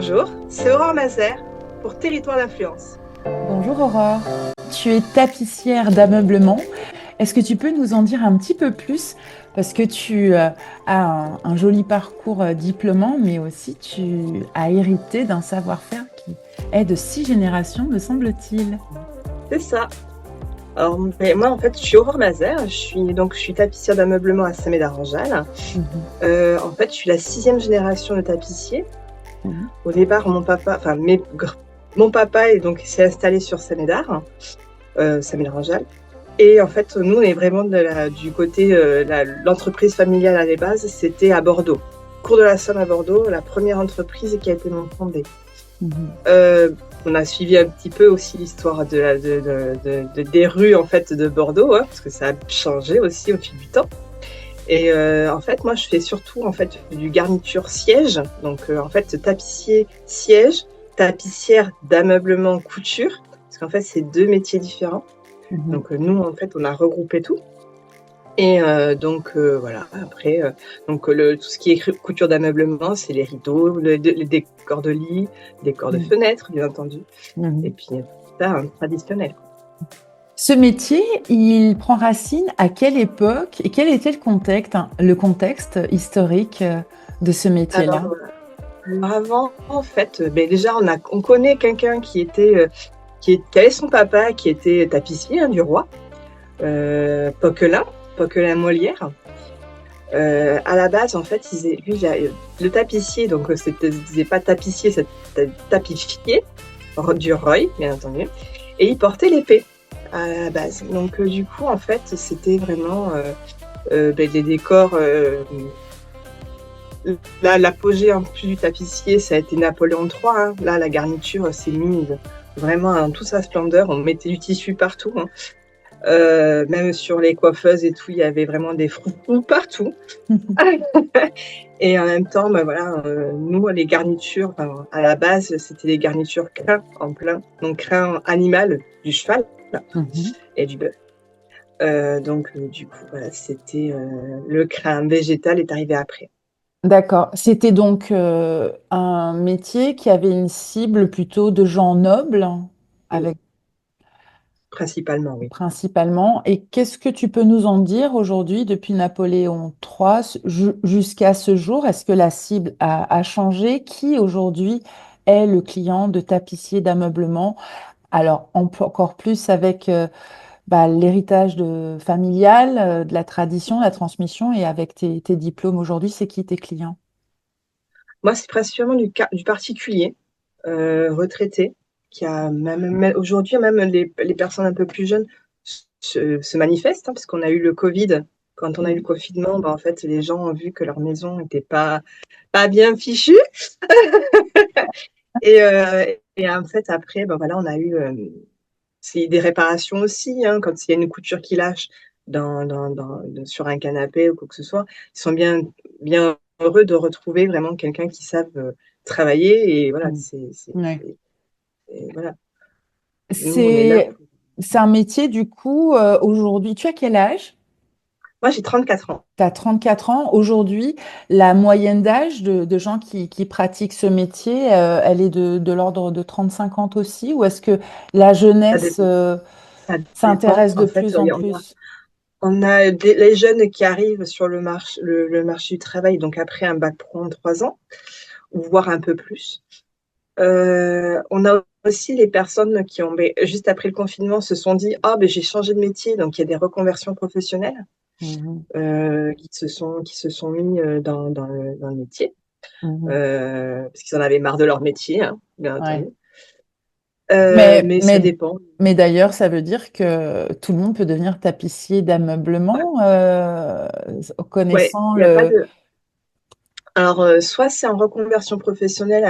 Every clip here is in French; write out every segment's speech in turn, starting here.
Bonjour, c'est Aurore Mazer pour Territoire d'influence. Bonjour Aurore, tu es tapissière d'ameublement. Est-ce que tu peux nous en dire un petit peu plus? Parce que tu as un joli parcours diplômant, mais aussi tu as hérité d'un savoir-faire qui est de 6 générations, me semble-t-il. C'est ça. Alors, moi, en fait, je suis Aurore Mazer, je suis tapissière d'ameublement à Saint-Médard-en-Jalles. Mhm, En fait, je suis la 6e génération de tapissier. mhm, Au départ, mon papa s'est installé sur Saint-Médard, Saint-Médard-en-Jalles. Et en fait, nous, on est vraiment du côté, l'entreprise familiale à la base, c'était à Bordeaux. Cours de la Somme à Bordeaux, la première entreprise qui a été fondée. mhm. On a suivi un petit peu aussi l'histoire des rues en fait de Bordeaux, hein, parce que ça a changé aussi au fil du temps. Et en fait, moi, je fais surtout en fait du garniture siège, donc en fait tapissier siège, tapissière d'ameublement couture, parce qu'en fait c'est deux métiers différents. Mhm. Donc nous, en fait, on a regroupé tout. Et voilà, après, tout ce qui est couture d'ameublement, c'est les rideaux, les décors de lit, décors de Mhm. fenêtres, bien entendu. Et Mhm. puis, ça, traditionnel. Ce métier, il prend racine à quelle époque et quel était le contexte historique de ce Alors, métier-là? avant, en fait, déjà, on connaît quelqu'un qui avait son papa qui était tapissier, hein, du roi, Poquelin Molière. À la base, en fait, le tapissier, donc disait pas tapissier, c'était tapifier, du Roy, bien entendu, et il portait l'épée à la base. Donc, du coup, en fait, c'était vraiment des décors. Là, l'apogée en plus du tapissier, ça a été Napoléon III, hein. Là, la garniture s'est mise vraiment en toute sa splendeur. On mettait du tissu partout, hein. Même sur les coiffeuses et tout, il y avait vraiment des froufrous partout. Et en même temps, voilà, nous, les garnitures, à la base, c'était des garnitures crin en plein, donc crin animal du cheval Mhm. et du bœuf. Du coup, voilà, c'était le crin végétal est arrivé après. D'accord. C'était donc un métier qui avait une cible plutôt de gens nobles, Oui, avec principalement, oui. principalement. Et qu'est-ce que tu peux nous en dire aujourd'hui depuis Napoléon III jusqu'à ce jour? Est-ce que la cible a changé? Qui aujourd'hui est le client de tapissier d'ameublement? Alors, encore plus avec l'héritage familial, de la tradition, la transmission, et avec tes diplômes aujourd'hui, c'est qui tes clients? Moi, c'est principalement du particulier, retraité, qui a même aujourd'hui, même les personnes un peu plus jeunes se manifestent, hein, parce qu'on a eu le Covid. Quand on a eu le Mhm. confinement, en fait, les gens ont vu que leur maison n'était pas bien fichue. Et en fait, après, voilà, on a eu c'est des réparations aussi, hein, quand il y a une couture qui lâche sur un canapé ou quoi que ce soit. Ils sont bien heureux de retrouver vraiment quelqu'un qui savent travailler. Et voilà, Mhm. Ouais. voilà. Nous, on est là. C'est, c'est un métier, du coup, aujourd'hui. Tu as quel âge? Moi, j'ai 34 ans. Tu as 34 ans. Aujourd'hui, la moyenne d'âge de gens qui pratiquent ce métier, elle est de l'ordre de 35 ans aussi? Ou est-ce que la Ça jeunesse, dépend. Ça dépend. s'intéresse de En fait, plus en plus? on a les jeunes qui arrivent sur le marché du travail, donc après un bac pro en 3 ans, ou voire un peu plus. On a aussi les personnes qui ont, juste après le confinement, se sont dit, ah, j'ai changé de métier, donc il y a des reconversions professionnelles Mhm. qui se sont mis dans le métier, Mhm. parce qu'ils en avaient marre de leur métier, hein, bien entendu. Ouais. Mais ça Mais, dépend. mais d'ailleurs, ça veut dire que tout le monde peut devenir tapissier Ouais, d'ameublement, ouais, connaissant il n'y a pas le... de. Alors, soit c'est en reconversion professionnelle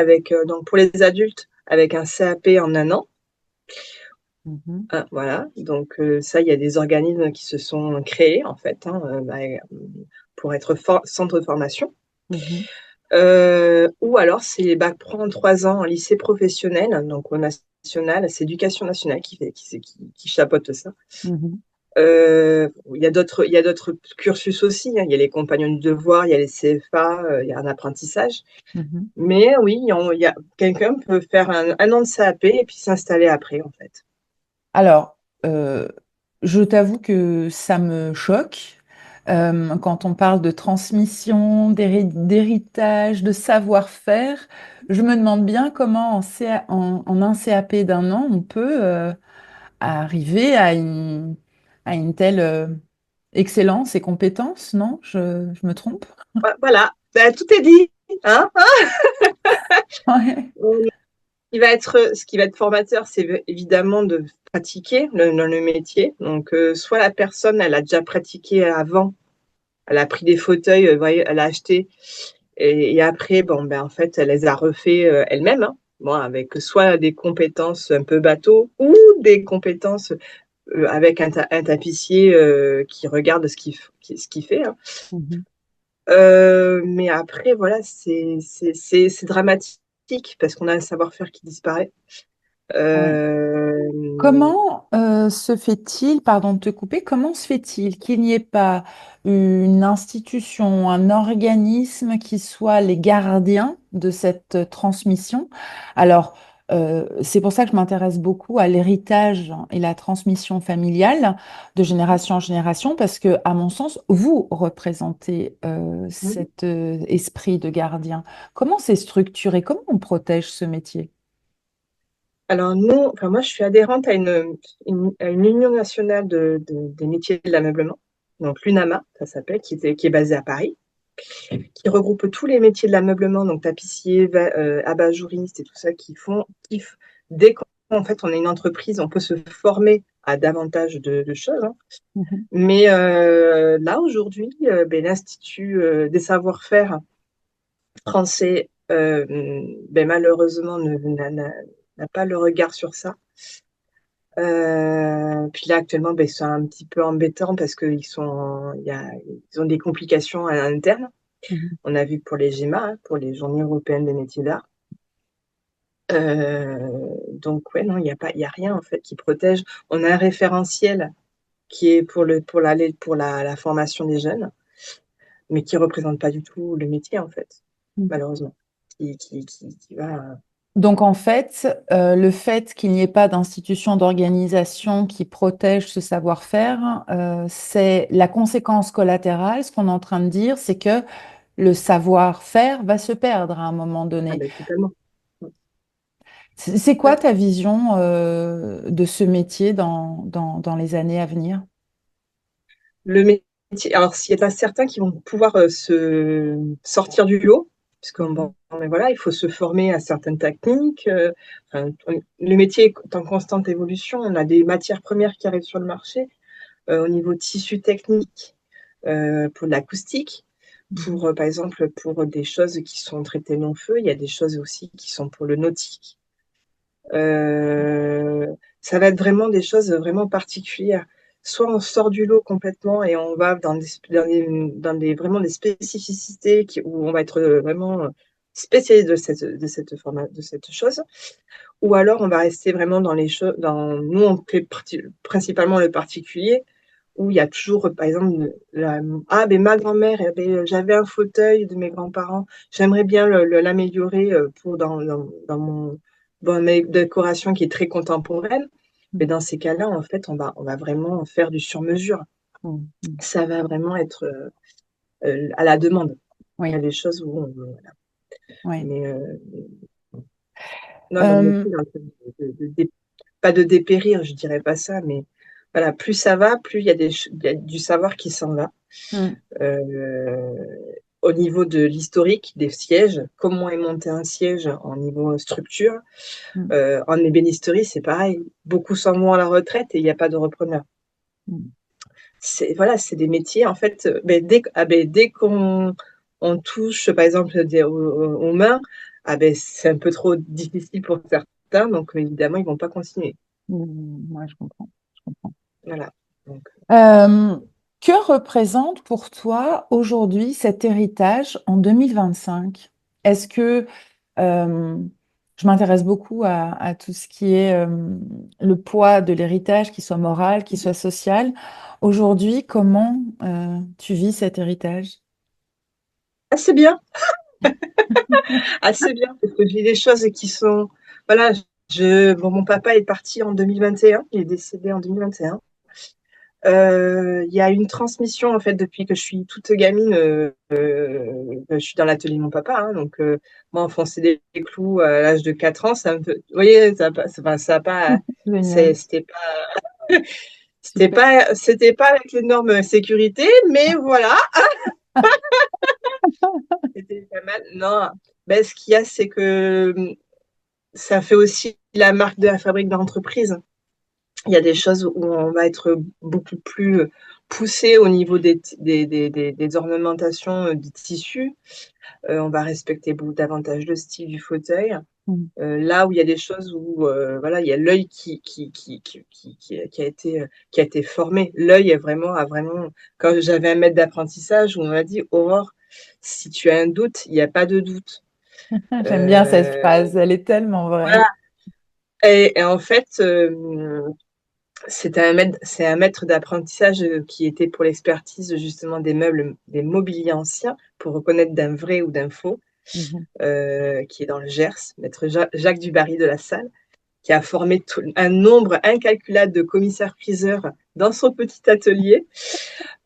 donc pour les adultes, avec un CAP en un an. Mhm. Ah, voilà, donc ça, il y a des organismes qui se sont créés, en fait, hein, pour être centre de formation. Mhm. Ou alors, c'est les bacs pro en 3 ans en lycée professionnel, donc au national, c'est Éducation nationale qui chapeaute ça. Mhm. Il y a d'autres cursus aussi, hein. Il y a les compagnons du devoir, il y a les CFA, il y a un apprentissage. Mhm. Mais oui, quelqu'un peut faire un an de CAP et puis s'installer après, en fait. Alors, je t'avoue que ça me choque quand on parle de transmission, d'héritage, de savoir-faire. Je me demande bien comment en un CAP d'un an, on peut arriver à une telle excellence et compétence, non? Je me trompe? Voilà, ben, tout est dit, hein. Ouais. Ce qui va être formateur, c'est évidemment de pratiquer le métier. Donc, soit la personne, elle a déjà pratiqué avant, elle a pris des fauteuils, voyez, elle a acheté, et après, bon, ben, en fait, elle les a refait elle-même, hein. Bon, avec soit des compétences un peu bateau ou des compétences avec un tapissier qui regarde ce qu'il fait, hein. Mhm. Mais après, voilà, c'est dramatique parce qu'on a un savoir-faire qui disparaît. Ouais. Euh, Comment se fait-il, pardon de te couper, comment se fait-il qu'il n'y ait pas une institution, un organisme qui soit les gardiens de cette transmission? Alors, c'est pour ça que je m'intéresse beaucoup à l'héritage et la transmission familiale de génération en génération, parce que, à mon sens, vous représentez cet esprit de gardien. Comment c'est structuré? Comment on protège ce métier? alors nous, enfin moi, je suis adhérente à à une union nationale des métiers de l'ameublement, donc l'UNAMA, ça s'appelle, qui est basée à Paris, qui regroupe tous les métiers de l'ameublement, donc tapissier, abat-jouriste et tout ça, dès qu'en fait on est une entreprise, on peut se former à davantage de choses, hein. Mhm. Mais là aujourd'hui, ben, l'Institut des savoir-faire français, ben, malheureusement, n'a pas le regard sur ça. Puis là, actuellement, ben, c'est un petit peu embêtant parce ils ont des complications à l'interne. Mhm. On a vu pour les GEMA, hein, pour les Journées européennes des métiers d'art. Donc, ouais, non, il y a rien en fait qui protège. On a un référentiel qui est pour la formation des jeunes, mais qui représente pas du tout le métier en fait, Mhm. malheureusement. Qui va. Donc en fait, le fait qu'il n'y ait pas d'institution d'organisation qui protège ce savoir-faire, c'est la conséquence collatérale. Ce qu'on est en train de dire, c'est que le savoir-faire va se perdre à un moment Ah donné. ben, totalement. C'est quoi Ouais. ta vision de ce métier dans les années à venir? Le métier, alors s'il y en a certains qui vont pouvoir se sortir du lot, puisque bon, mais voilà, il faut se former à certaines techniques. Enfin, le métier est en constante évolution. On a des matières premières qui arrivent sur le marché au niveau tissu technique pour l'acoustique. Mhm. Pour, par exemple, pour des choses qui sont traitées non-feu, il y a des choses aussi qui sont pour le nautique. Euh, Ça va être vraiment des choses vraiment particulières. Soit on sort du lot complètement et on va vraiment des spécificités où on va être vraiment spécialiste de cette chose, ou alors on va rester vraiment dans les choses. Nous, on fait principalement le particulier, où il y a toujours, par exemple, ah, ben ma grand-mère, eh ben, j'avais un fauteuil de mes grands-parents, j'aimerais bien l'améliorer dans mes décorations qui est très contemporaine. Mais dans ces cas-là, en fait, on va vraiment faire du sur-mesure. Mhm. Ça va vraiment être à la demande. Il y a Oui, des choses où voilà. oui. Mais non, notre Euh, métier, là, pas de dépérir, je dirais pas ça, mais voilà, plus ça va, plus il y a du savoir qui s'en va. mm, Euh, Au niveau de l'historique des sièges, comment est monté un siège en niveau structure. mm, En ébénisterie, c'est pareil. Beaucoup s'en vont à la retraite et il n'y a pas de repreneur. mm. Voilà, c'est des métiers, en fait, dès qu'on on touche, par exemple, aux mains, ah ben, c'est un peu trop difficile pour certains, donc évidemment, ils ne vont pas continuer. Ouais, je comprends. Je comprends. Voilà. Donc, Euh, que représente pour toi aujourd'hui cet héritage en 2025? Est-ce que, euh, je m'intéresse beaucoup à tout ce qui est le poids de l'héritage, qu'il soit moral, qu'il soit social. Aujourd'hui, comment tu vis cet héritage? Assez bien, assez bien, parce que j'ai des choses qui sont, voilà, bon, mon papa est parti en 2021, il est décédé en 2021. Il y a une transmission en fait depuis que je suis toute gamine. Je suis dans l'atelier de mon papa, hein, donc moi enfoncer des clous à l'âge de 4 ans, ça me fait. Vous voyez, ça a pas, Génial, c'était pas, super. c'était pas avec les normes sécurité, mais voilà, c'était pas mal. Non, ben ce qu'il y a, c'est que ça fait aussi la marque de la fabrique de l'entreprise. Il y a des choses où on va être beaucoup plus poussé au niveau des ornementations du tissu. On va respecter beaucoup davantage le style du fauteuil. Mm. Là où il y a des choses où voilà, il y a l'œil qui a été formé. L'œil a vraiment. Quand j'avais un maître d'apprentissage où on m'a dit Aurore, si tu as un doute, il n'y a pas de doute. J'aime bien cette Euh, phrase, elle est tellement vraie. voilà. Et en fait, c'est un maître d'apprentissage qui était pour l'expertise justement des meubles, des mobiliers anciens, pour reconnaître d'un vrai ou d'un faux, Mhm. qui est dans le Gers, maître Jacques Dubarry de la Salle, qui a formé un nombre incalculable de commissaires-priseurs dans son petit atelier,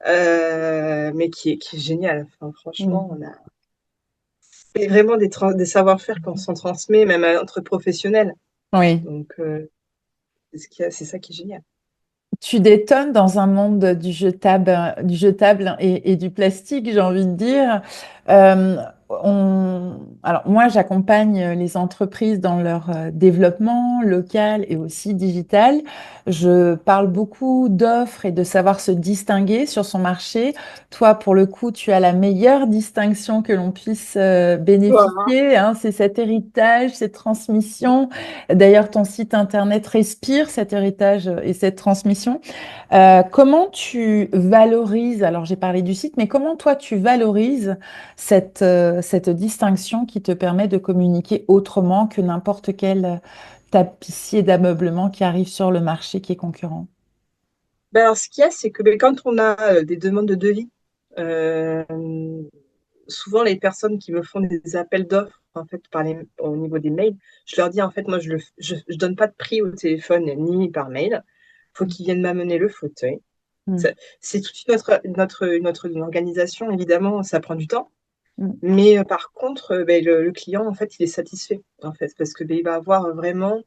mais qui est génial. Enfin, franchement, Mhm. c'est vraiment des savoir-faire qu'on s'en transmet même entre professionnels. Oui. Donc, c'est ça qui est génial. Tu détonnes dans un monde du jetable et du plastique, j'ai envie de dire. Euh, alors moi, j'accompagne les entreprises dans leur développement local et aussi digital. Je parle beaucoup d'offres et de savoir se distinguer sur son marché. Toi, pour le coup, tu as la meilleure distinction que l'on puisse Voilà. bénéficier, hein, c'est cet héritage, cette transmission. D'ailleurs, ton site internet respire cet héritage et cette transmission. Comment tu valorises, alors j'ai parlé du site, mais comment toi tu valorises cette distinction qui te permet de communiquer autrement que n'importe quel tapissier d'ameublement qui arrive sur le marché qui est concurrent? Ben alors, ce qu'il y a, c'est que quand on a des demandes de devis, euh, souvent les personnes qui me font des appels d'offres en fait au niveau des mails, je leur dis en fait moi je donne pas de prix au téléphone ni par mail. Faut qu'ils viennent m'amener le fauteuil. Mm, C'est toute notre organisation évidemment, ça prend du temps. mm, Mais par contre, ben, le client en fait il est satisfait en fait parce que ben, il va avoir vraiment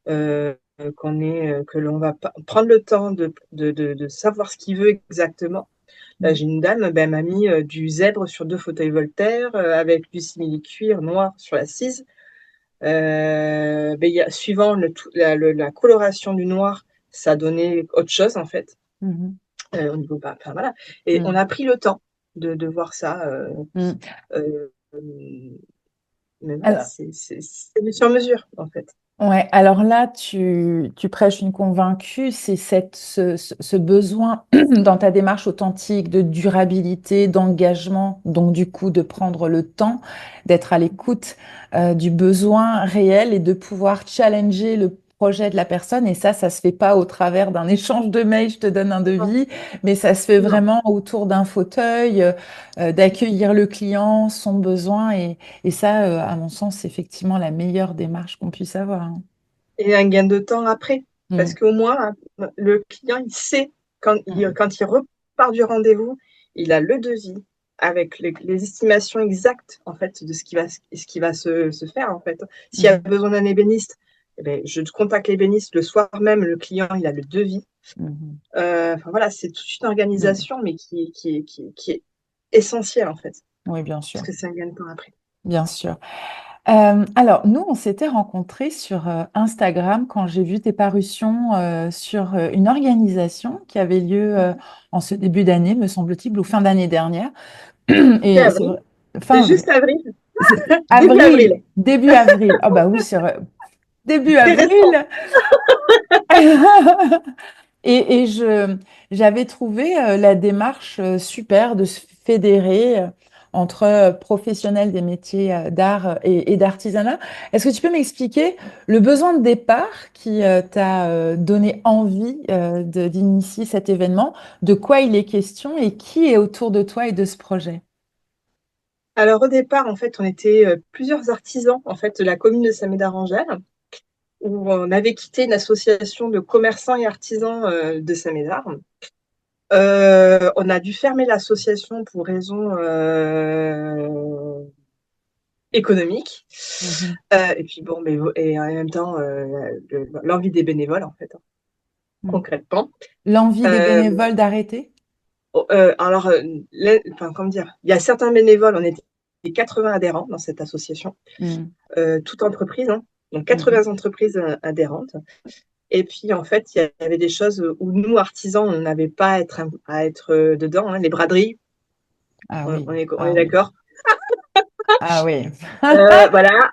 euh, que l'on va prendre le temps de savoir ce qu'il veut exactement. Là, mm, j'ai une dame, ben, elle m'a mis du zèbre sur deux fauteuils Voltaire, avec du simili-cuir noir sur l'assise. Suivant la coloration du noir, ça donnait autre chose en fait, mhm, au niveau bas. Enfin, voilà. Et on mm, a pris le temps de voir ça. mm. Euh, mais voilà, Alors, c'est du sur mesure en fait. ouais, alors là, tu prêches une convaincue, c'est ce besoin dans ta démarche authentique de durabilité, d'engagement, donc du coup de prendre le temps, d'être à l'écoute du besoin réel et de pouvoir challenger le projet de la personne. Et ça se fait pas au travers d'un échange de mails, je te donne un Non, devis, mais ça se fait non. vraiment autour d'un fauteuil, d'accueillir le client, son besoin et ça, à mon sens, c'est effectivement la meilleure démarche qu'on puisse avoir, hein. Et un gain de temps après. Parce Mm, qu'au moins, le client, il sait, mm, quand il repart du rendez-vous, il a le devis avec les estimations exactes, en fait, de ce qui va se faire, en fait. S'il y a mhm, besoin d'un ébéniste, eh ben, je contacte l'ébéniste le soir même, le client, il a le devis. mhm, Enfin, voilà, c'est toute une mm. organisation, mais qui est essentielle, en fait. Oui, bien Parce sûr, que c'est un gain de temps après. bien sûr. Alors, nous, on s'était rencontrés sur Instagram quand j'ai vu tes parutions sur une organisation qui avait lieu en ce début d'année, me semble-t-il, ou fin d'année dernière. C'est Et c'est avril. vrai, C'est fin avril, juste avril. Début avril, avril. début avril. Ah bah oui, c'est vrai. Début C'est récent. avril. Et j'avais trouvé la démarche super de se fédérer entre professionnels des métiers d'art et d'artisanat. Est-ce que tu peux m'expliquer le besoin de départ qui t'a donné envie d'initier cet événement, de quoi il est question et qui est autour de toi et de ce projet? Alors au départ, en fait, on était plusieurs artisans en fait de la commune de Saint-Médard-en-Jalles, où on avait quitté une association de commerçants et artisans de Saint-Médard. On a dû fermer l'association pour raisons économiques. Mhm. Et puis bon, mais et en même temps, l'envie des bénévoles, en fait, hein, Mm. concrètement. L'envie des Euh, bénévoles d'arrêter? alors, enfin, comment dire, il y a certains bénévoles, on était 80 adhérents dans cette association, Mm. toute entreprise, hein, donc Mhm. 80 entreprises adhérentes. Et puis, en fait, il y avait des choses où nous, artisans, on n'avait pas à être dedans, hein, les braderies, Ah on, oui, on est, on ah est oui, d'accord. ah oui. Voilà.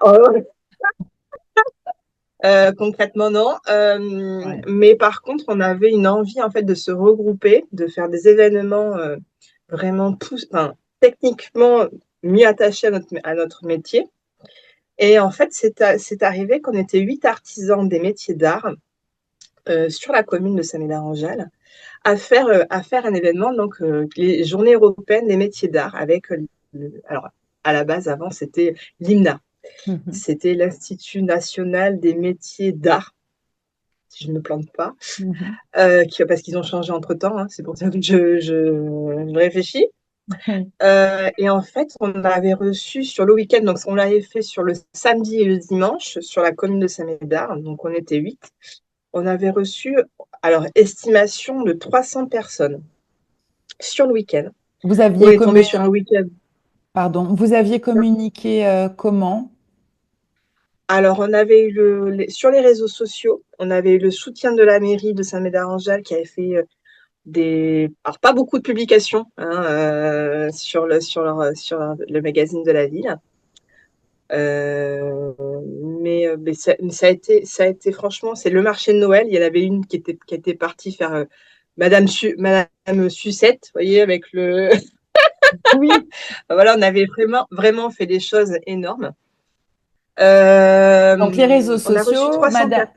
Concrètement, non. Ouais. Mais par contre, on avait une envie en fait de se regrouper, de faire des événements vraiment enfin, techniquement mieux attachés à notre métier. Et en fait, c'est arrivé qu'on était 8 artisans des métiers d'art sur la commune de Saint-Médard-en-Jalles à faire un événement, donc les Journées européennes des métiers d'art avec alors à la base avant c'était l'IMNA, Mhm. c'était l'Institut national des métiers d'art, si je ne me plante pas, Mhm. parce qu'ils ont changé entre-temps, hein, c'est pour ça que je réfléchis. Oui. Et en fait, on avait reçu sur le week-end, donc on l'avait fait sur le samedi et le dimanche, sur la commune de Saint-Médard, donc on était 8. On avait reçu, alors, estimation de 300 personnes sur le week-end. Vous On aviez est tombé sur un week-end. pardon, vous aviez communiqué comment? Alors, on avait eu sur les réseaux sociaux, on avait eu le soutien de la mairie de Saint-Médard-en-Jalles qui avait fait alors pas beaucoup de publications hein, sur le magazine de la ville. Euh, mais ça a été franchement, c'est le marché de Noël. Il y en avait une qui était partie faire Madame Sucette, vous voyez, avec le. Oui. Voilà, on avait vraiment, vraiment fait des choses énormes. Donc les réseaux On a reçu sociaux, 300 personnes.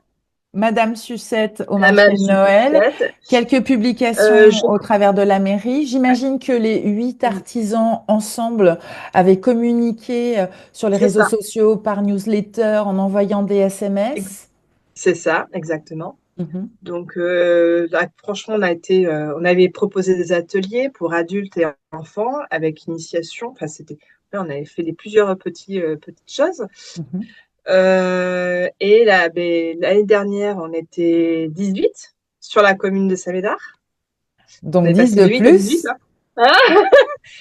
Madame Sucette au marché Madame de Noël, Sucette. quelques Euh, publications je- au travers de la mairie. J'imagine que les 8 artisans ensemble avaient communiqué sur les C'est réseaux ça. sociaux par newsletter en envoyant des SMS. C'est ça, exactement. Mhm. Donc, là, franchement, on avait proposé des ateliers pour adultes et enfants avec initiation. Enfin, là, on avait fait plusieurs petites choses. Mhm. Et là, l'année dernière, on était 18 sur la commune de Saint-Médard. On Donc est 10 passé de de 8 à 18, plus. là. Ah.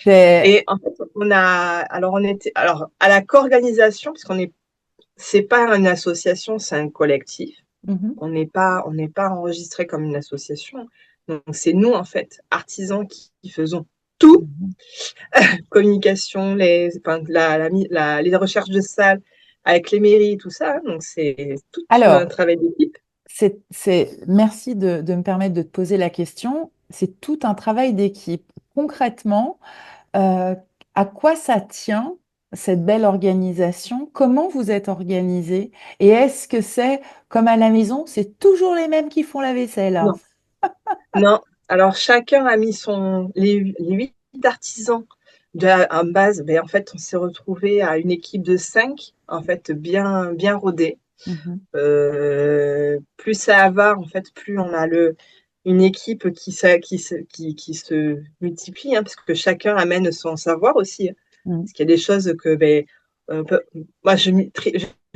C'est... Et en fait, alors à la co-organisation, c'est pas une association, c'est un collectif. Mhm. On n'est pas enregistré comme une association. Donc, c'est nous, en fait, artisans qui faisons tout, Mhm. communication, enfin, les recherches de salles avec les mairies, tout ça. Donc, c'est tout un Alors, travail d'équipe. merci de me permettre de te poser la question. C'est tout un travail d'équipe. Concrètement, Euh, à quoi ça tient, cette belle organisation? Comment vous êtes organisé? Et est-ce que c'est comme à la maison, c'est toujours les mêmes qui font la vaisselle, hein? Non, non. Alors, chacun a mis les 8 artisans en base. Ben, en fait, on s'est retrouvé à une équipe de 5, en fait, bien, bien rodée. Mhm, Plus ça va, en fait, plus on a une équipe qui se multiplie, hein, parce que chacun amène son savoir aussi, hein. mhm. Parce qu'il y a des choses que moi, je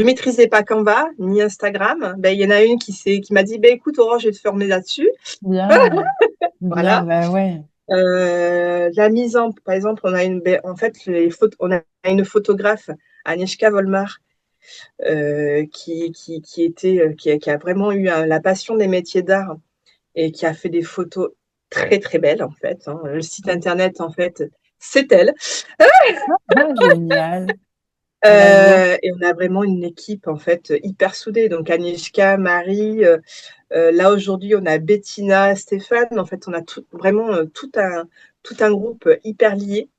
maîtrisais pas Canva ni Instagram. Ben, il y en a une qui m'a dit, ben, écoute, Aurore, je vais te former là-dessus. Bien, bien, Voilà. bah ouais. Par exemple, en fait, on a une photographe, Agnieszka Volmar, qui a vraiment eu la passion des métiers d'art et qui a fait des photos très très belles en fait, hein. Le site internet en fait, c'est elle. Ah, génial, bravo. Et on a vraiment une équipe en fait hyper soudée. Donc Agnieszka, Marie, là aujourd'hui on a Bettina, Stéphane. En fait, on a vraiment tout un groupe hyper lié.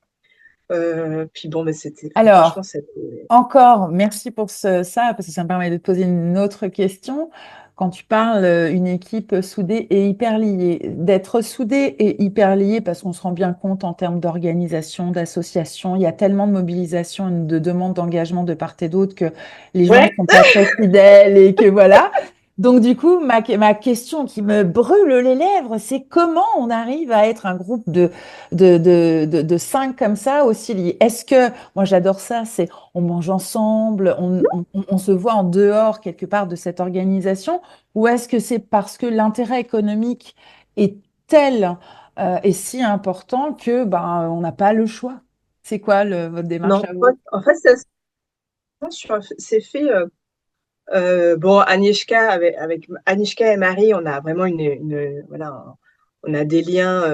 Puis bon, mais c'était, enfin, franchement, Alors, c'était. encore, merci pour ça, parce que ça me permet de te poser une autre question. Quand tu parles une équipe soudée et hyper liée, d'être soudée et hyper liée, parce qu'on se rend bien compte en termes d'organisation, d'association, il y a tellement de mobilisation et de demandes d'engagement de part et d'autre que les gens ne Ouais, sont pas très fidèles et que voilà. Donc du coup, ma question qui me brûle les lèvres, c'est comment on arrive à être un groupe de cinq comme ça aussi liés? Est-ce que, moi j'adore ça, c'est on mange ensemble, on se voit en dehors quelque part de cette organisation, ou est-ce que c'est parce que l'intérêt économique est tel et si important que ben, on n'a pas le choix? C'est quoi votre démarche non, à vous? en fait, ça c'est fait. Bon, avec Anishka et Marie, on a vraiment voilà, on a des liens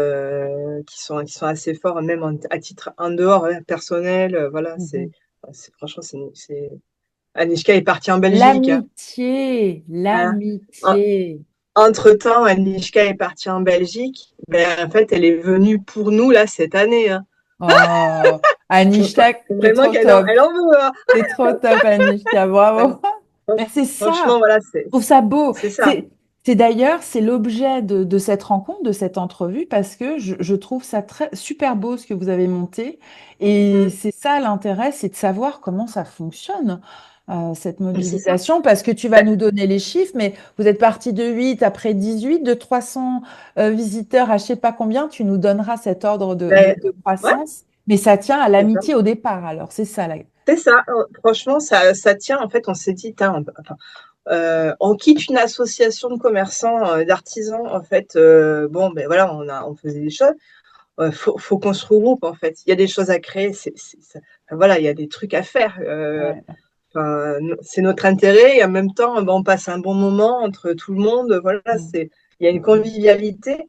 qui sont assez forts, même à titre en dehors, hein, personnel. Voilà, Mhm. franchement, Anishka est partie en Belgique, hein. L'amitié, Voilà. En- l'amitié. Entre-temps, Anishka est partie en Belgique. Ben, en fait, elle est venue pour nous là cette année, hein. Oh, Enfin, Anishta, t'es vraiment trop qu'elle en, top. elle en veut, hein. T'es trop top, Anishka, Ouais. bravo. Mais c'est Franchement, ça. voilà, Je trouve ça beau. c'est ça. C'est d'ailleurs, c'est l'objet de cette rencontre, de cette entrevue, parce que je trouve ça très, super beau ce que vous avez monté. Et Mm. c'est ça l'intérêt, c'est de savoir comment ça fonctionne, cette C'est ça. mobilisation, parce que tu vas Ben, nous donner les chiffres, mais vous êtes parti de 8 après 18 de 300 visiteurs à je sais pas combien, tu nous donneras cet ordre ben, de ouais, croissance, mais ça tient à c'est ça. l'amitié au départ, alors c'est ça, là. C'est ça. Franchement, ça tient. En fait, on s'est dit, enfin, on quitte une association de commerçants, d'artisans. En fait, bon, ben voilà, on faisait des choses. Faut qu'on se regroupe. En fait, il y a des choses à créer. Enfin, voilà, il y a des trucs à faire. Ouais. Enfin, c'est notre intérêt et en même temps, ben, on passe un bon moment entre tout le monde. Voilà, Mm, il y a une mm, convivialité.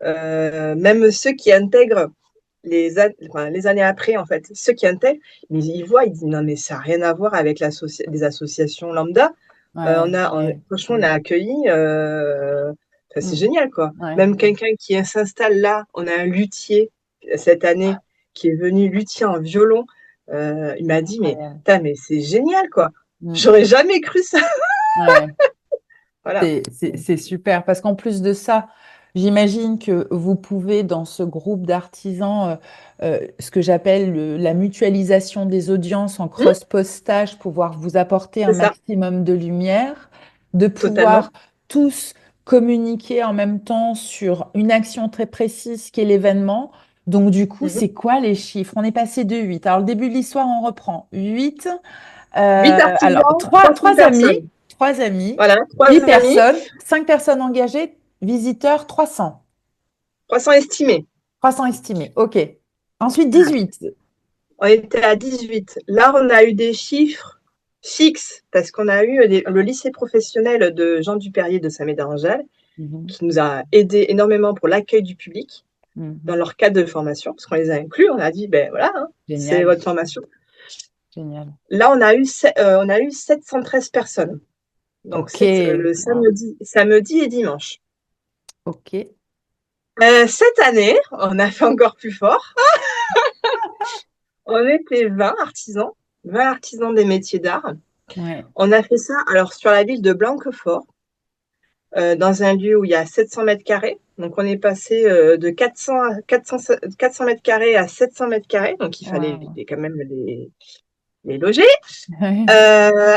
Même ceux qui intègrent enfin, les années après, en fait, ceux qui intègrent, mais ils voient, ils disent non, mais ça n'a rien à voir avec des associations lambda. ouais, ouais, Franchement, on mm, a accueilli, enfin, c'est mm, génial, quoi. ouais, Même quelqu'un qui s'installe là, on a un luthier cette année qui est venu luthier en violon. Il m'a dit, incroyable. mais c'est génial, quoi. Mm, J'aurais jamais cru ça. ouais. Voilà. C'est super parce qu'en plus de ça, j'imagine que vous pouvez, dans ce groupe d'artisans, ce que j'appelle la mutualisation des audiences en Hum, cross-postage, pouvoir vous apporter un c'est ça, maximum de lumière, de totalement. pouvoir tous communiquer en même temps sur une action très précise qui est l'événement. Donc, du coup, Mhm. c'est quoi les chiffres? On est passé de 8. Alors, le début de l'histoire, on reprend. 8. 8 artisans, Alors, trois personnes. trois amis, Voilà, trois 8 personnes, amis, 5 personnes engagées, visiteurs 300, 300 estimés. 300 estimés. OK. Ensuite, Voilà. 18. On était à 18. Là, on a eu des chiffres fixes parce qu'on a eu le lycée professionnel de Jean Dupérier de Saint-Médard-en-Jalles Mhm, qui nous a aidé énormément pour l'accueil du public dans mhm. leur cadre de formation, parce qu'on les a inclus. On a dit, ben voilà, hein, c'est Génial, votre formation. génial. Là, on a eu 713 personnes. Donc, OK. c'est le Wow. samedi et dimanche. OK. Cette année, on a fait encore plus fort. On était 20 artisans des métiers d'art. Ouais. On a fait ça alors sur la ville de Blanquefort, dans un lieu où il y a 700 mètres carrés. Donc on est passé de 400 mètres carrés à 700 mètres carrés. Donc il fallait Wow. quand même les loger, Ouais.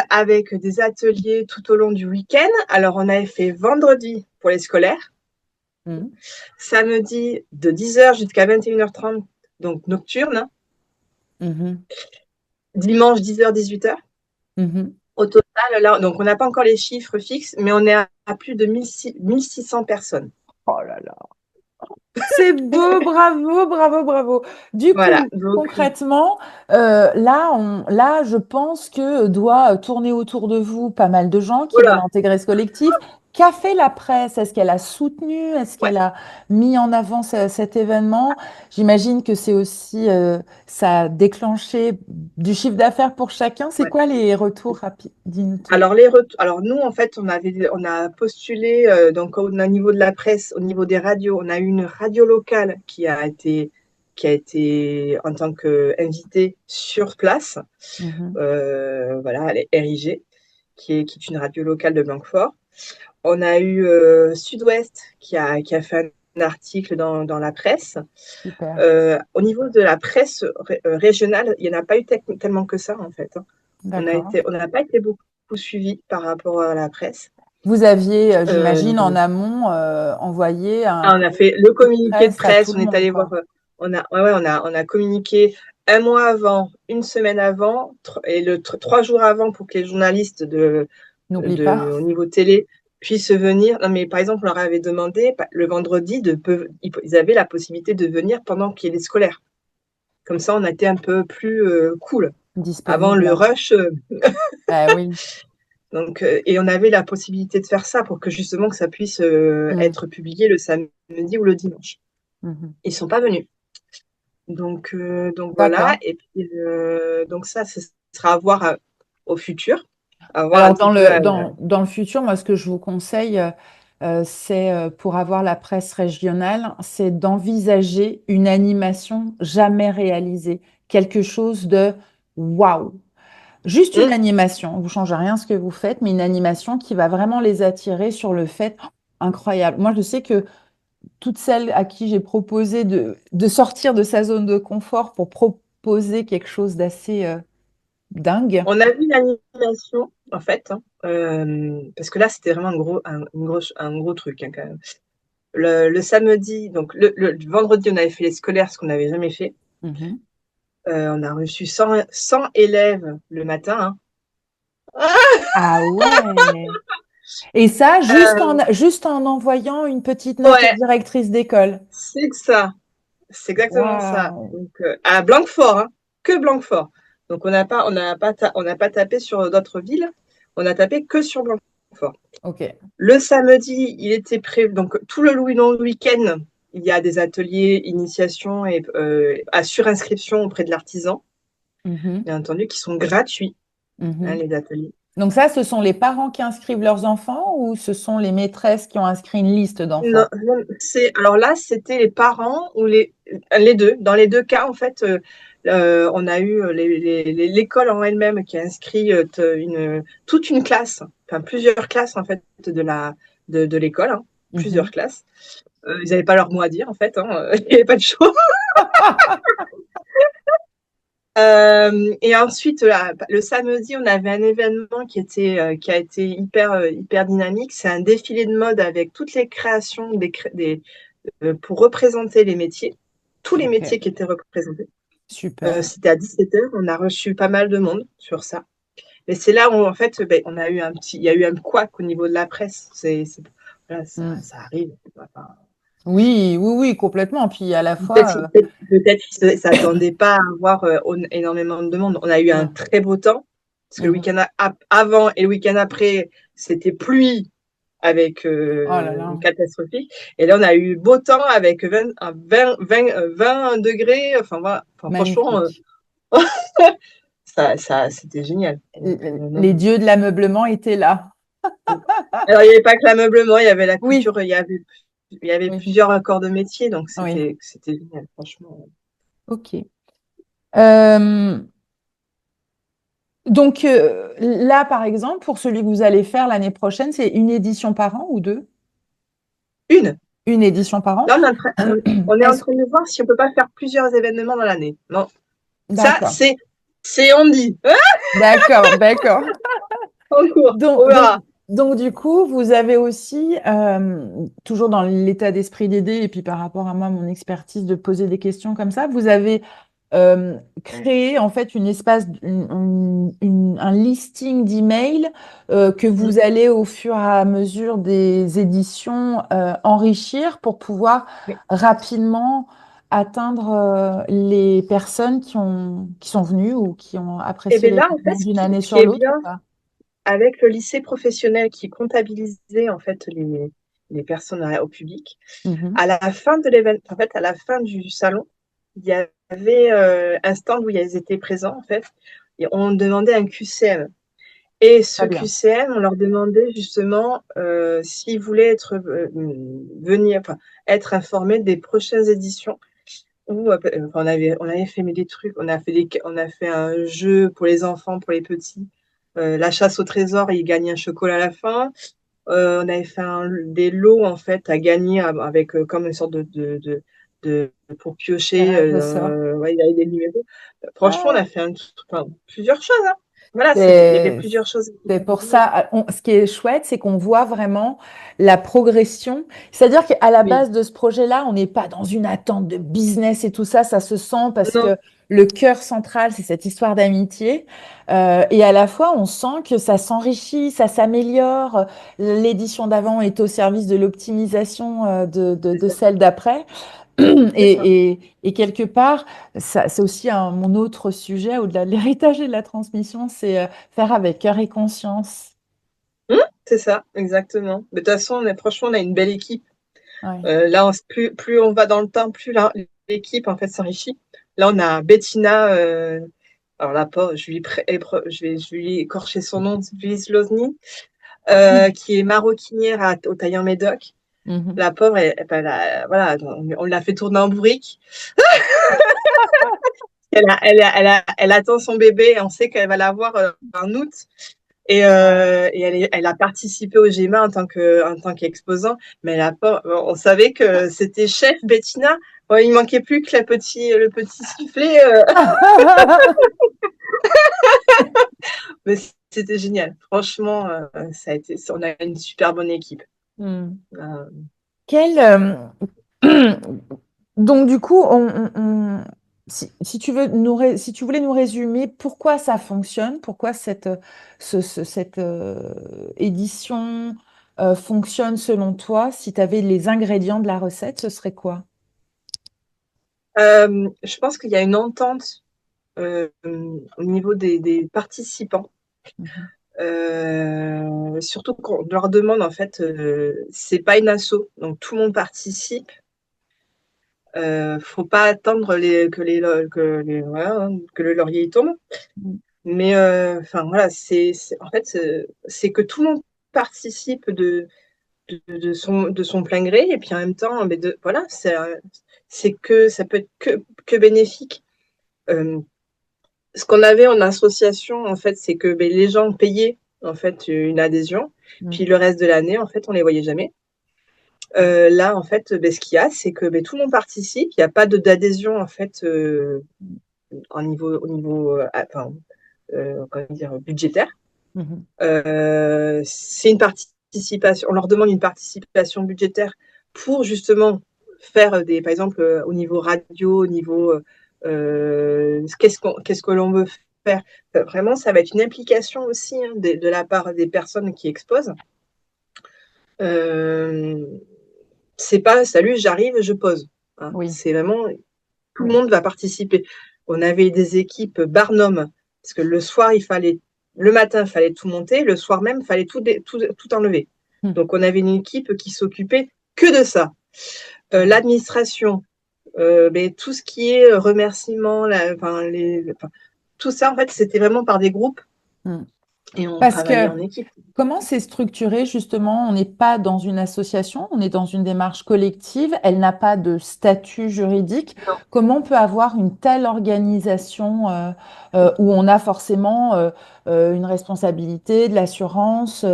avec des ateliers tout au long du week-end. Alors on avait fait vendredi pour les scolaires, Mhm, samedi de 10h jusqu'à 21h30, donc nocturne, mhm, dimanche 10h, 18h. mhm. Au total, là, donc on n'a pas encore les chiffres fixes, mais on est à plus de 1600 personnes. Oh là là. C'est beau, bravo, bravo, bravo. Du Voilà, coup, donc concrètement, là, je pense que doit tourner autour de vous pas mal de gens qui veulent voilà. intégrer ce collectif. Qu'a fait la presse? Est-ce qu'elle a soutenu? Est-ce Ouais, qu'elle a mis en avant cet événement? J'imagine que c'est aussi, ça a déclenché du chiffre d'affaires pour chacun. C'est ouais. quoi les retours rapides? Dis-nous tout. Alors nous, en fait, on a postulé donc au niveau de la presse, au niveau des radios, on a eu une radio locale qui a été en tant qu'invité sur place. Mhm. Voilà, elle est RIG, qui est une radio locale de Blanquefort. On a eu Sud-Ouest qui a fait un article dans la presse. Super. Au niveau de la presse régionale, il n'y en a pas eu tellement que ça, en fait, hein. D'accord. On n'a pas été beaucoup suivi par rapport à la presse. Vous aviez, j'imagine, en Euh, amont envoyé un on a fait le communiqué de communiqué de presse à tout presse, on le est monde, allé voir, quoi. on a communiqué un mois avant, une semaine avant, et 3 jours avant pour que les journalistes N'oublie pas. au niveau télé puissent venir. Non, mais par exemple, on leur avait demandé le vendredi ils avaient la possibilité de venir pendant qu'il y ait les scolaires. Comme ça, on a été un peu plus cool. Avant le Disponible. rush, Oui. et on avait la possibilité de faire ça pour que justement que ça puisse Mm. être publié le samedi ou le dimanche. Mhm. Ils sont pas venus. Donc voilà. D'accord. Et puis, donc ça, ce sera à voir au futur, à voir un Alors, petit peu. dans le futur, moi, ce que je vous conseille, c'est pour avoir la presse régionale, c'est d'envisager une animation jamais réalisée, quelque chose de waouh. Juste une Hum, animation, vous changez rien ce que vous faites, mais une animation qui va vraiment les attirer sur le fait oh, incroyable. Moi, je sais que toutes celles à qui j'ai proposé de sortir de sa zone de confort pour proposer quelque chose d'assez dingue. on a vu l'animation, en fait, hein, parce que là, c'était vraiment un gros truc, hein, quand même. Le samedi, donc le vendredi, on avait fait les scolaires, ce qu'on n'avait jamais fait. Mhm. On a reçu 100 élèves le matin, Ah ouais. Et ça, hein. juste en envoyant une petite note aux Ouais, directrices d'école. c'est que ça. C'est exactement ça. Waouh. Donc, à Blanquefort, hein, que Blanquefort. Donc, on n'a pas tapé sur d'autres villes. On a tapé que sur Blanquefort. Ok. Le samedi, il était prévu. Donc, tout le long du week-end, il y a des ateliers, initiation et à surinscription auprès de l'artisan, Mhm. bien entendu, qui sont gratuits, hein, Mhm. les ateliers. Donc ça, ce sont les parents qui inscrivent leurs enfants ou ce sont les maîtresses qui ont inscrit une liste Non, d'enfants? non, alors là, c'était les parents ou les deux. Dans les deux cas, en fait, on a eu l'école en elle-même qui a inscrit toute une classe, enfin plusieurs classes en fait de l'école, hein, plusieurs Mhm. classes. Ils n'avaient pas leur mot à dire en fait, hein, il n'y avait pas de choix. Et ensuite, le samedi, on avait un événement qui a été hyper dynamique. C'est un défilé de mode avec toutes les créations pour représenter les métiers, tous les Ok, métiers qui étaient représentés. super. C'était à 17h, on a reçu pas mal de monde sur ça. Et c'est là où, en fait, ben, il y a eu un couac au niveau de la presse. Voilà, Mm. ça arrive. Enfin, Oui, oui, oui, complètement. Puis à la peut-être fois, peut-être qu'ils ne s'attendaient pas à avoir énormément de monde. On a eu un non. très beau temps, parce que le Mhm. week-end avant et le week-end après, c'était pluie avec Oh là là, catastrophique. Et là, on a eu beau temps avec 20 degrés. Enfin, voilà. Enfin, franchement, magnifique. c'était génial. Donc, non, Les dieux de l'ameublement étaient là. non. Alors, il n'y avait pas que l'ameublement, il y avait la Oui, couture, il y avait oui, plusieurs corps de métier. Donc, oui. c'était génial, franchement. Ok. Euh, donc là, par exemple, pour celui que vous allez faire l'année prochaine, c'est une édition par an ou deux? Une. Une édition par an. Là, on est en Est-ce train de voir si on peut pas faire plusieurs événements dans l'année. Non, ça, D'accord, on dit, hein, d'accord, d'accord. en cours. On Donc, donc, verra. donc, du coup, vous avez aussi, toujours dans l'état d'esprit d'aider, et puis par rapport à moi, mon expertise de poser des questions comme ça, vous avez créé en fait une espace, un listing d'emails que Mm. vous allez au fur et à mesure des éditions enrichir pour pouvoir Oui. rapidement atteindre les personnes qui sont venues ou qui ont Et apprécié bien là, en fait, l'événement d'une année ce qui sur est l'autre bien ou pas? avec le lycée professionnel qui comptabilisait en fait les personnes au public, Mhm. à la fin de l'événement, en fait, à la fin du salon, il y avait un stand où ils étaient présents en fait, et on demandait un QCM. Et ce Très bien. QCM, on leur demandait justement s'ils voulaient venir, enfin, être informés des prochaines éditions. on avait fait mais des trucs, on a fait un jeu pour les enfants, pour les petits. La chasse au trésor, ils gagnent un chocolat à la fin. On avait fait des lots en fait à gagner avec comme une sorte de pour piocher. Tirage au sort. Ouais, il y avait des numéros. Franchement, on Ah, a fait enfin, plusieurs choses, hein. Voilà, il y avait c'est plusieurs choses. c'est pour ça, ce qui est chouette, c'est qu'on voit vraiment la progression. C'est-à-dire qu'à la Oui, base de ce projet-là, on n'est pas dans une attente de business et tout ça, ça se sent parce non, que le cœur central, c'est cette histoire d'amitié. Et à la fois, on sent que ça s'enrichit, ça s'améliore. L'édition d'avant est au service de l'optimisation c'est de ça, celle d'après. c'est ça. Et quelque part, ça, c'est aussi mon autre sujet, au-delà de l'héritage et de la transmission, c'est faire avec cœur et conscience. C'est ça, exactement. Mais de toute façon, franchement, on a une belle équipe. Ouais. Là, plus on va dans le temps, plus l'équipe en fait s'enrichit. Là, on a Bettina. Alors là, pas, je vais lui écorcher son nom, Louise Lozny, qui est maroquinière au Taillan-Médoc. Mhm. La pauvre, voilà, on l'a fait tourner en bourrique. Elle attend son bébé et on sait qu'elle va l'avoir en août. Et elle a participé au GEMA en tant qu'exposant, mais elle a pas, on savait que c'était chef Bettina. Ouais, il manquait plus que le petit sifflet, mais c'était génial. Franchement, on a une super bonne équipe. Hmm. Euh, Quel, Donc, du coup, si tu veux si tu voulais nous résumer pourquoi ça fonctionne, pourquoi cette édition fonctionne selon toi, si tu avais les ingrédients de la recette, ce serait quoi? je pense qu'il y a une entente au niveau des participants. Mhm. Surtout qu'on leur demande, en fait, c'est pas une asso, donc tout le monde participe. Faut pas attendre voilà, hein, que le laurier y tombe. Mais enfin voilà, en fait c'est que tout le monde participe de son plein gré et puis en même temps, mais voilà, c'est que ça peut être que bénéfique. Euh, Ce qu'on avait en association, en fait, c'est que ben, les gens payaient en fait une adhésion, puis Mhm. le reste de l'année, en fait, on les voyait jamais. Là, en fait, ben, ce qu'il y a, c'est que ben, tout le monde participe. Il n'y a pas d'adhésion en fait au niveau enfin, comment dire, budgétaire. Mhm. C'est une participation. On leur demande une participation budgétaire pour justement faire par exemple, au niveau radio, au niveau qu'est-ce que l'on veut faire. Vraiment, ça va être une implication aussi hein, de la part des personnes qui exposent. Euh, c'est pas salut, j'arrive, je pose. Hein. Oui, C'est vraiment tout le oui. monde va participer. On avait des équipes Barnum parce que le matin, il fallait tout monter, le soir même, il fallait tout enlever. Mhm. Donc, on avait une équipe qui s'occupait que de ça. Ouais. L'administration, mais tout ce qui est remerciements, enfin, tout ça, en fait, c'était vraiment par des groupes Mhm. et on Parce travaillait que en équipe. comment c'est structuré justement? On n'est pas dans une association, on est dans une démarche collective, elle n'a pas de statut juridique. Non, Comment on peut avoir une telle organisation où on a forcément une responsabilité, de l'assurance,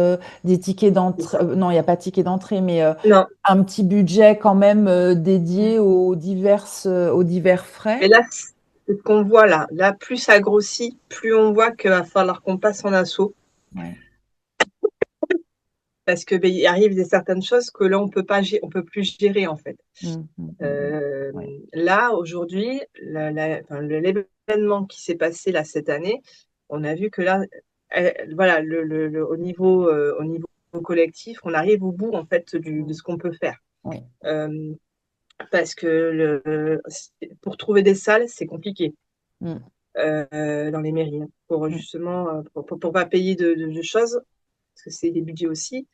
des tickets c'est d'entrée, ça. non, il n'y a pas de ticket d'entrée, mais Non. un petit budget quand même dédié aux divers Et frais? là, c'est ce qu'on voit là. Là, plus ça grossit, plus on voit qu'il va falloir qu'on passe en assaut. Ouais. Parce que ben, il arrive des certaines choses que là on peut plus gérer en fait. Mm, mm, mm, mm. Euh, Ouais. Là aujourd'hui, enfin, l'événement qui s'est passé là cette année, on a vu que là, voilà, au niveau collectif, on arrive au bout en fait de Mm. ce qu'on peut faire. Oui. Euh, Parce que pour trouver des salles, c'est compliqué Mm, dans les mairies hein, pour mm, justement pour pas payer de choses parce que c'est des budgets aussi.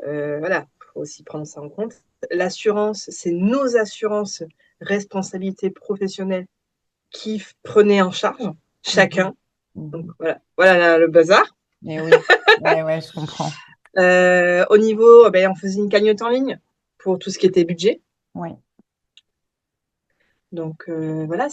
Voilà, il faut aussi prendre ça en compte. L'assurance, c'est nos assurances responsabilité professionnelle qui prenaient en charge mhm, chacun. Donc mhm. voilà, voilà le bazar. Eh oui, ouais, ouais, je comprends. Au niveau, ben, on faisait une cagnotte en ligne pour tout ce qui était budget. Ouais. Donc voilà,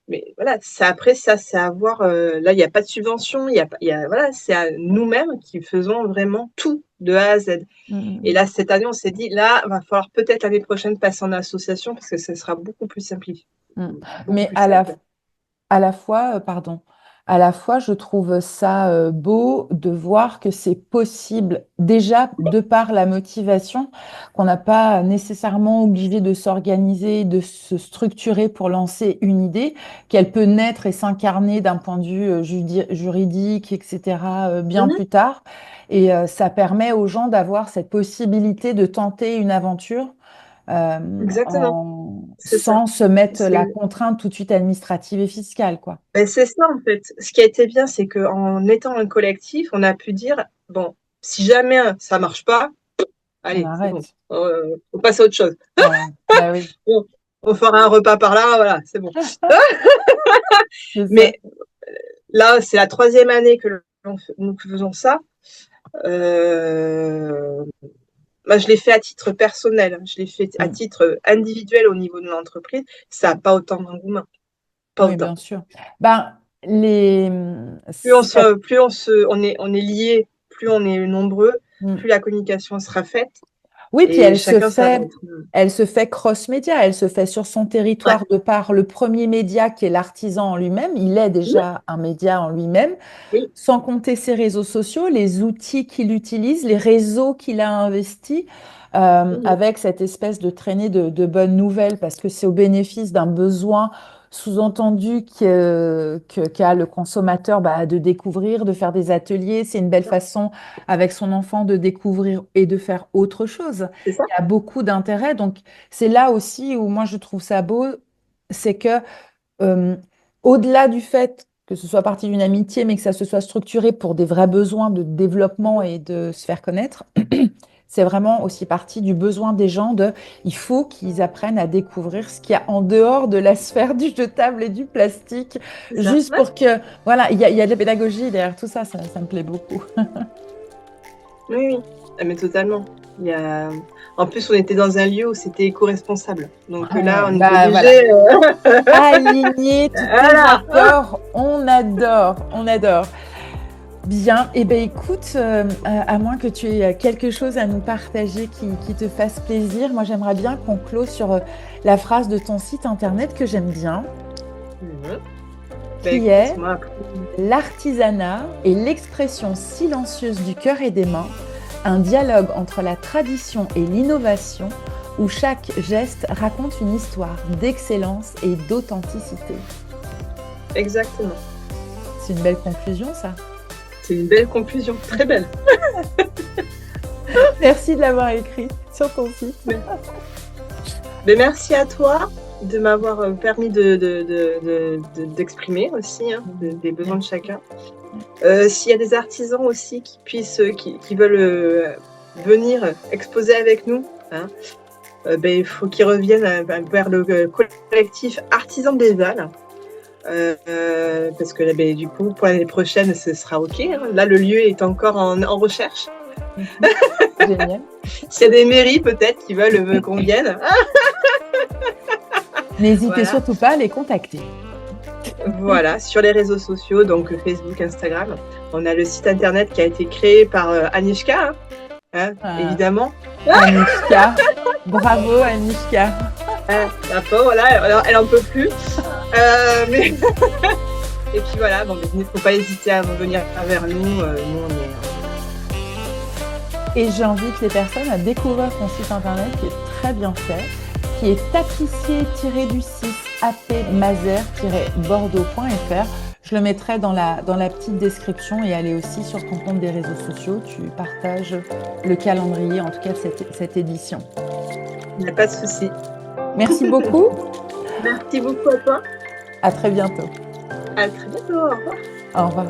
mais voilà, c'est après ça, c'est à voir. Là, il n'y a pas de subvention, voilà, c'est à nous-mêmes qui faisons vraiment tout de A à Z. Et Mm, là, cette année, on s'est dit, là, va falloir peut-être l'année prochaine passer en association parce que ce sera beaucoup plus simplifié, mm, mm. beaucoup Mais plus simple. à la fois, pardon, à la fois, je trouve ça beau de voir que c'est possible, déjà de par la motivation, qu'on n'a pas nécessairement obligé de s'organiser, de se structurer pour lancer une idée, qu'elle peut naître et s'incarner d'un point de vue juridique, etc., bien Mhm. plus tard. Et ça permet aux gens d'avoir cette possibilité de tenter une aventure Exactement, c'est ça. sans se mettre C'est la contrainte tout de suite administrative et fiscale, quoi. ben, c'est ça, en fait. Ce qui a été bien, c'est qu'en étant un collectif, on a pu dire, bon, si jamais ça marche pas, On allez, c'est bon, arrête. on passe à autre chose. Ouais, bah oui, Bon, on fera un repas par là, voilà, c'est bon. c'est ça. Mais là, c'est la troisième année que nous faisons ça. Euh, Moi, je l'ai fait à titre personnel, je l'ai fait à Mm. titre individuel au niveau de l'entreprise. Ça n'a pas autant d'engouement, pas Oui, autant. bien sûr. Ben, les... On est liés, plus on est nombreux, Mm. plus la communication sera faite Oui, puis et chacun, ça va être. elle se fait cross-média, elle se fait sur son Ouais. territoire de par le premier média qui est l'artisan en lui-même. Il est Oui, déjà un média en lui-même, oui, sans compter ses réseaux sociaux, les outils qu'il utilise, les réseaux qu'il a investis, mhm, avec cette espèce de traînée de bonnes nouvelles, parce que c'est au bénéfice d'un besoin sous-entendu qu'a le consommateur bah, de découvrir, de faire des ateliers. C'est une belle façon avec son enfant de découvrir et de faire autre chose. c'est ça. Il y a beaucoup d'intérêt. Donc, c'est là aussi où moi je trouve ça beau, c'est que euh, au-delà du fait que ce soit partie d'une amitié, mais que ça se soit structuré pour des vrais besoins de développement Mhm, et de se faire connaître, c'est vraiment aussi partie du besoin des gens de, il faut qu'ils apprennent à découvrir ce qu'il y a en dehors de la sphère du jetable et du plastique, c'est ça. juste Ouais, pour que, voilà, il y a de la pédagogie derrière tout ça, ça me plaît beaucoup. oui, oui. Ah, mais totalement. Il y a... En plus, on était dans un lieu où c'était éco-responsable. Donc là, on est Bah voilà. obligé. Aligner tous tes Voilà. accords, on adore, on adore. Bien, et ben écoute, à moins que tu aies quelque chose à nous partager qui te fasse plaisir, moi j'aimerais bien qu'on clôt sur la phrase de ton site internet que j'aime bien, Mhm. Ben, qui écoute, est moi, après, l'artisanat est l'expression silencieuse du cœur et des mains, un dialogue entre la tradition et l'innovation où chaque geste raconte une histoire d'excellence et d'authenticité. exactement. C'est une belle conclusion, ça. C'est une belle conclusion, très belle. Merci de l'avoir écrit sur ton site. Mais merci à toi de m'avoir permis d'exprimer aussi des besoins de chacun. S'il y a des artisans aussi qui veulent venir exposer avec nous, hein, ben, il faut qu'ils reviennent vers le collectif Artisans des Halles. Parce que ben, du coup, pour l'année prochaine, ce sera OK. Hein. Là, le lieu est encore en recherche. Génial. S'il y a des mairies peut-être qui veulent qu'on vienne, N'hésitez voilà. surtout pas à les contacter. Voilà, sur les réseaux sociaux, donc Facebook, Instagram. On a le site internet qui a été créé par Anishka, évidemment. Anishka, bravo Anishka. La pauvre, là, elle en peut plus. Mais... Et puis voilà, bon, il ne faut pas hésiter à venir vers nous. Nous, on est... Et j'invite les personnes à découvrir ton site internet qui est très bien fait, qui est tapissier-du-6 apmazer-bordeaux.fr. Je le mettrai dans la petite description et allez aussi sur ton compte des réseaux sociaux. Tu partages le calendrier, en tout cas de cette édition. Il n'y a pas de souci. Merci beaucoup. Merci beaucoup à toi. À très bientôt. À très bientôt. Au revoir. Au revoir.